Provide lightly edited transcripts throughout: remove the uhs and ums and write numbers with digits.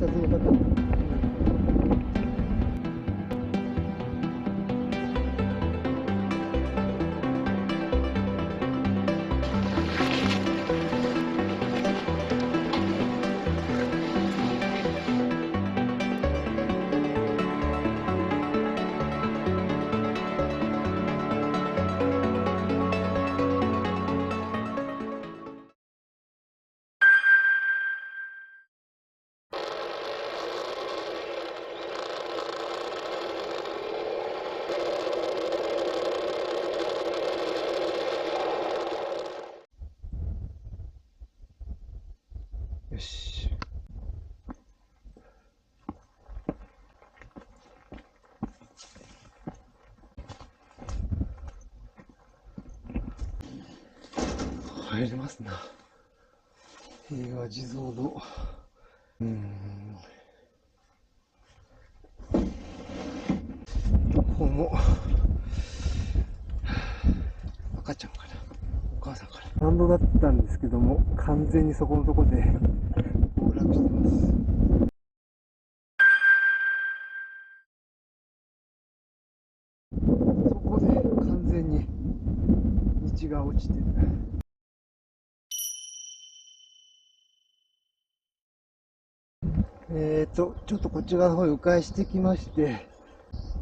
察の方も。よし。入れますな。平和地蔵堂。ここも赤ちゃんかな、お母さんかな。ランドだったんですけども、完全にそこのとこで崩落してます。そこで完全に道が落ちてる。ちょっとこっち側の方に迂回してきまして、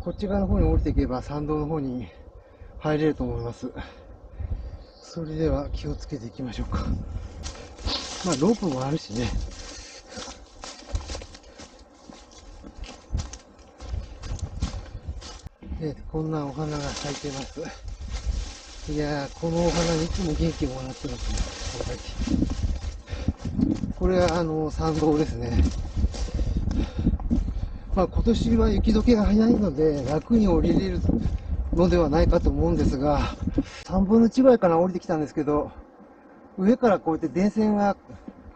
こっち側の方に降りていけば山道の方に入れると思います。それでは気をつけていきましょうか。まあロープもあるしね。こんなお花が咲いてます。いやー、このお花にいつも元気をもらってますね。これは参道ですね。まあ今年は雪解けが早いので楽に降りれるのではないかと思うんですが、3分の1ぐらいかな降りてきたんですけど、上からこうやって電線が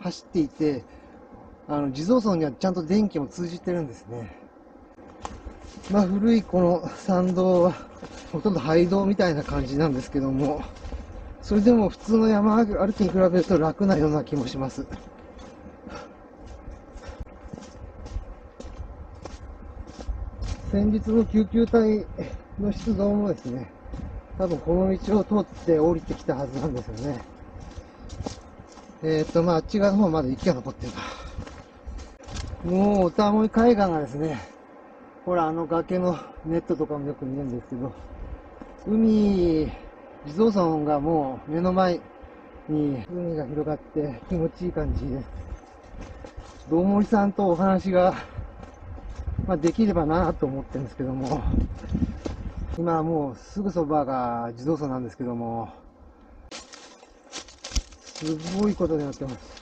走っていて、地蔵村にはちゃんと電気も通じてるんですね。まあ古いこの参道はほとんど廃道みたいな感じなんですけども、それでも普通の山歩きに比べると楽なような気もします。先日の救急隊の出動もですね、多分この道を通って降りてきたはずなんですよね。まああっち側の方まで雪が残ってるな。もうおたもい海岸がですね、ほら崖のネットとかもよく見えるんですけど、地蔵村がもう目の前に海が広がって気持ちいい感じです。堂森さんとお話が、できればなと思ってるんですけども、今もうすぐそばが地蔵村なんですけども、すごいことになってます。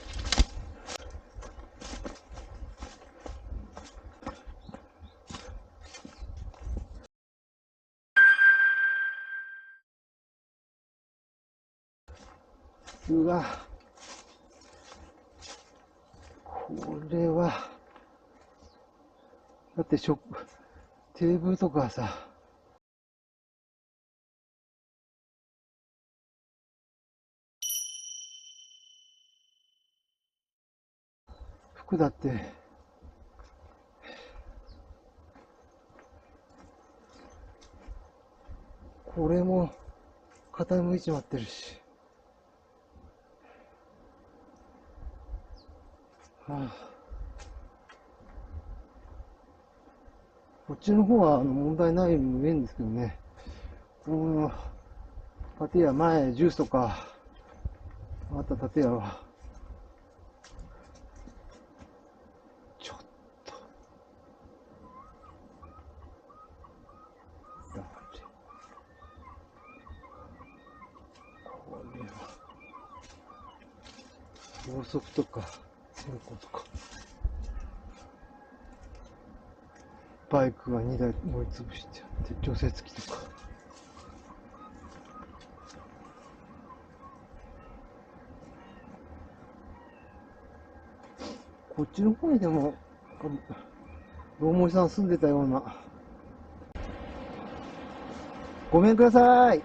うわ、これは、だってテーブルとかさ、服だって、これも傾いちまってるし、はあ、こっちの方は問題ないの見えるんですけどね。建屋前、ジュースとか、あった建屋は、ちょっと、だってこれは、ろうそくとか、線香とか、バイクが2台乗りつぶしてあって、除雪機とか。こっちの方にでも、大森さん住んでたような。ごめんください。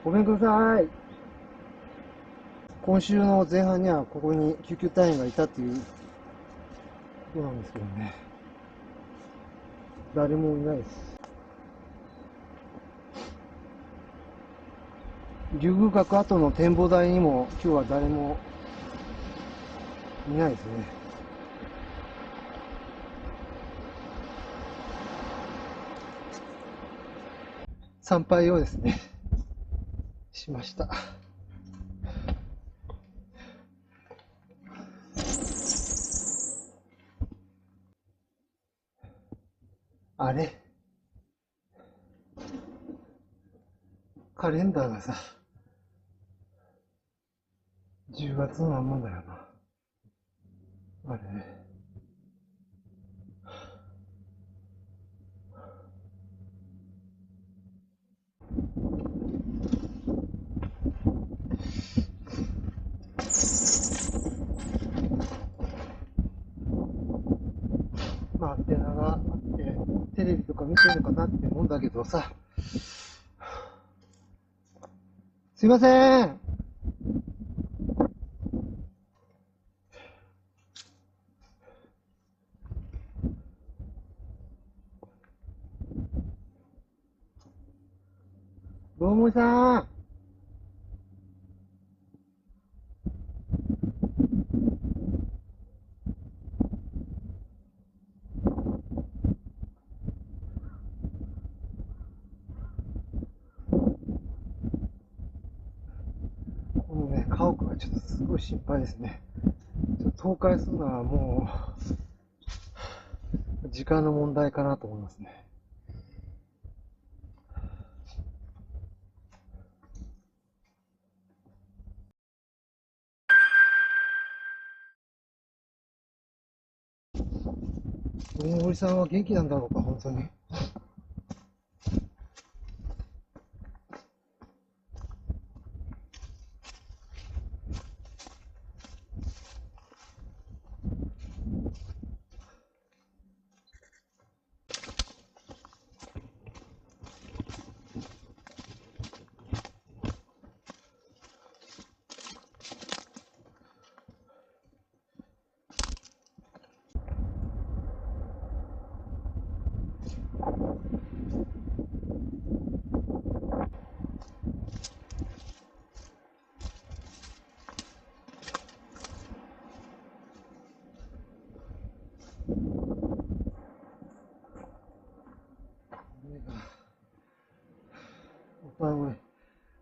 ごめんください。今週の前半にはここに救急隊員がいたっていうことなんですけどね。誰もいないです。竜宮閣跡の展望台にも今日は誰もいないですね。参拝をですね、しました。あれカレンダーがさ、10月のまんまだよな。あれまあ、アンテナがあって、テレビとか見てるのかなって思うんだけどさ。すいません。どうもさん。このね、家屋がちょっとすごい心配ですね。ちょっと倒壊するのはもう、時間の問題かなと思いますね。大森さんは元気なんだろうか、本当に。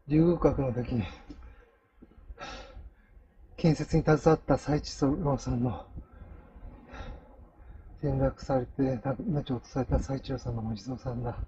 竜宮閣の時に建設に携わった斉地郎さんの転落されて命を落とされた斉地郎さんのお地蔵さんだ。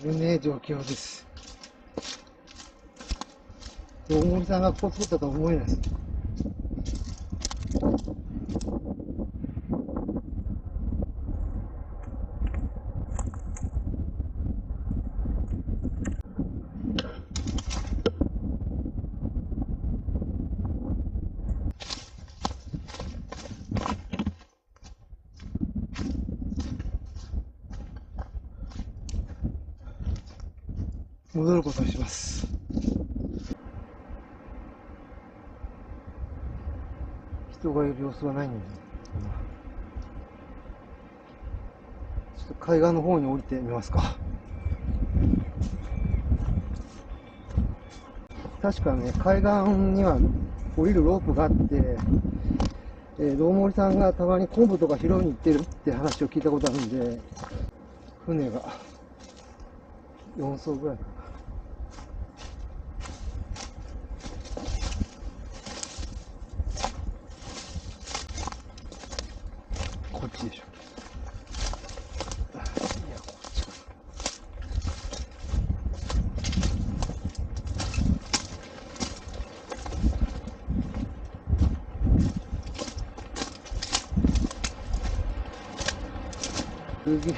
危ねえ状況です。大森さんがここ作ったとは思えないです。戻ることにします。人がいる様子はないんで、ちょっと海岸の方に降りてみますか。確かね、海岸には降りるロープがあって、道森さんがたまに昆布とか拾いに行ってるって話を聞いたことあるんで、船が4艘ぐらいかな。こっちでしょ。いや、こっちか。すげえ、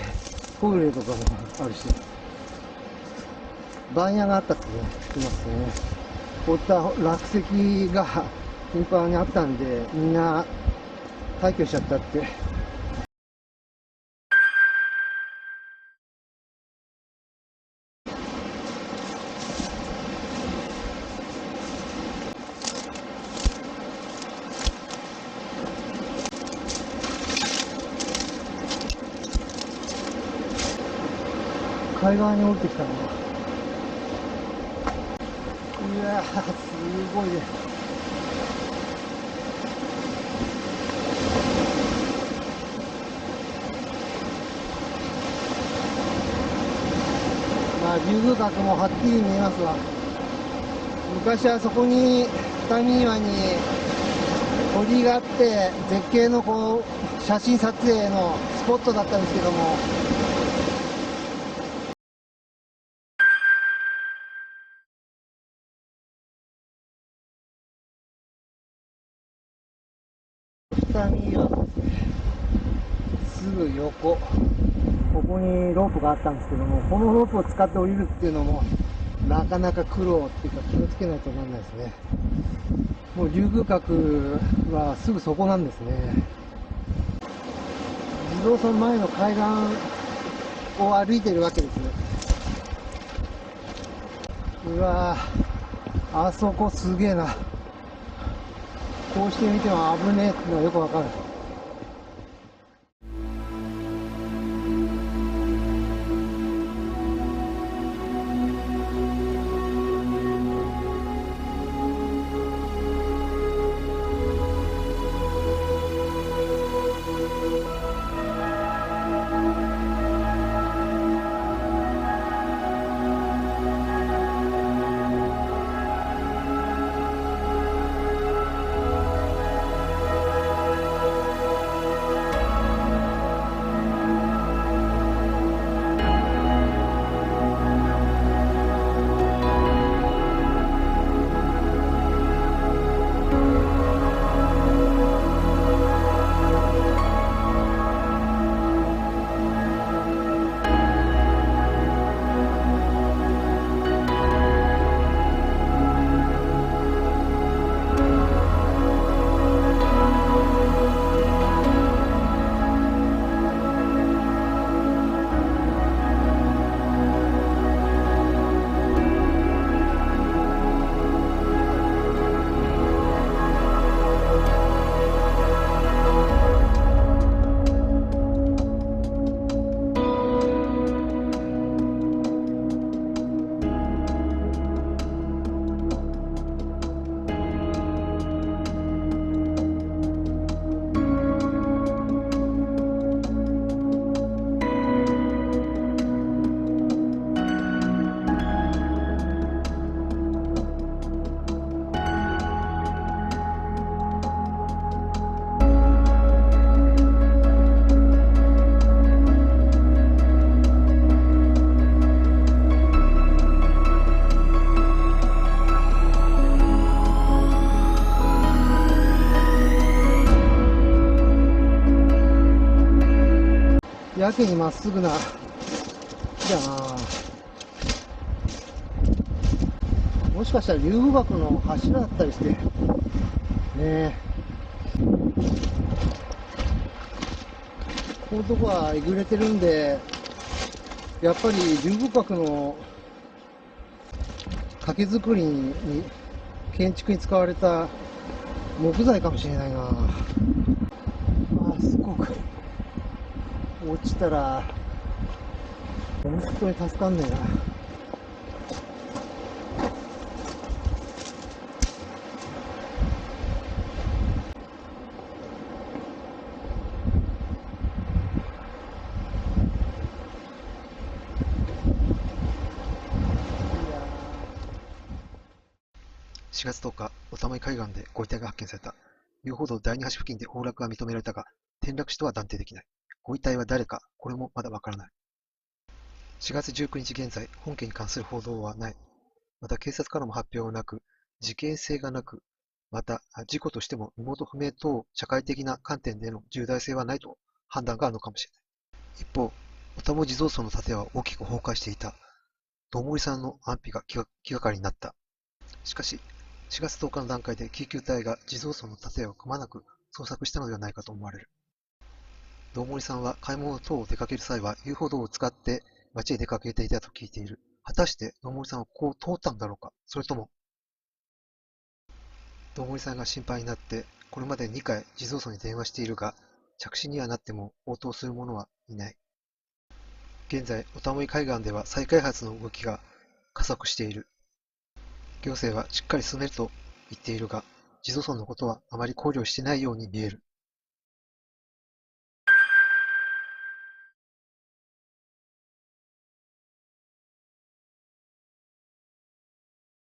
トイレとかもあるし、番屋があったってね、聞きますね。こういった落石が頻繁にあったんで、みんな退去しちゃったって。海岸に降りてきたのが、いやー、すごいね。まあ、竜宮閣もはっきり見えますわ。昔はそこに、二見岩に鳥居があって、絶景のこう、写真撮影のスポットだったんですけども、二見岩のすぐ横、ここにロープがあったんですけども、このロープを使って降りるっていうのも、なかなか苦労っていうか気をつけないとならないですね。もう竜宮閣はすぐそこなんですね。地蔵尊前の海岸を歩いてるわけです。うわぁ、あそこすげえな。こうしてみても危ねえってのはよくわかる。やけにまっすぐな木だな。もしかしたら竜宮閣の柱だったりしてねえ、このとこはえぐれてるんで、やっぱり竜宮閣の掛け作りに建築に使われた木材かもしれないな。あそこか落ちたら本当に助かんねえな。4月10日、おたまい海岸でご遺体が発見された。遊歩道第2橋付近で崩落が認められたが、転落死とは断定できない。ご遺体は誰か、これもまだわからない。4月19日現在、本件に関する報道はない。また警察からも発表はなく、事件性がなく、また事故としても身元不明等社会的な観点での重大性はないと判断があるのかもしれない。一方、おたも地蔵村の建屋は大きく崩壊していた。どもりさんの安否が気がかりになった。しかし、4月10日の段階で救急隊が地蔵村の建屋をくまなく捜索したのではないかと思われる。どうもりさんは買い物等を出かける際は遊歩道を使って街へ出かけていたと聞いている。果たしてどうもりさんはここを通ったんだろうか、それとも、どうもりさんが心配になって、これまで2回地蔵村に電話しているが、着信にはなっても応答する者はいない。現在、おたもい海岸では再開発の動きが加速している。行政はしっかり進めると言っているが、地蔵村のことはあまり考慮していないように見える。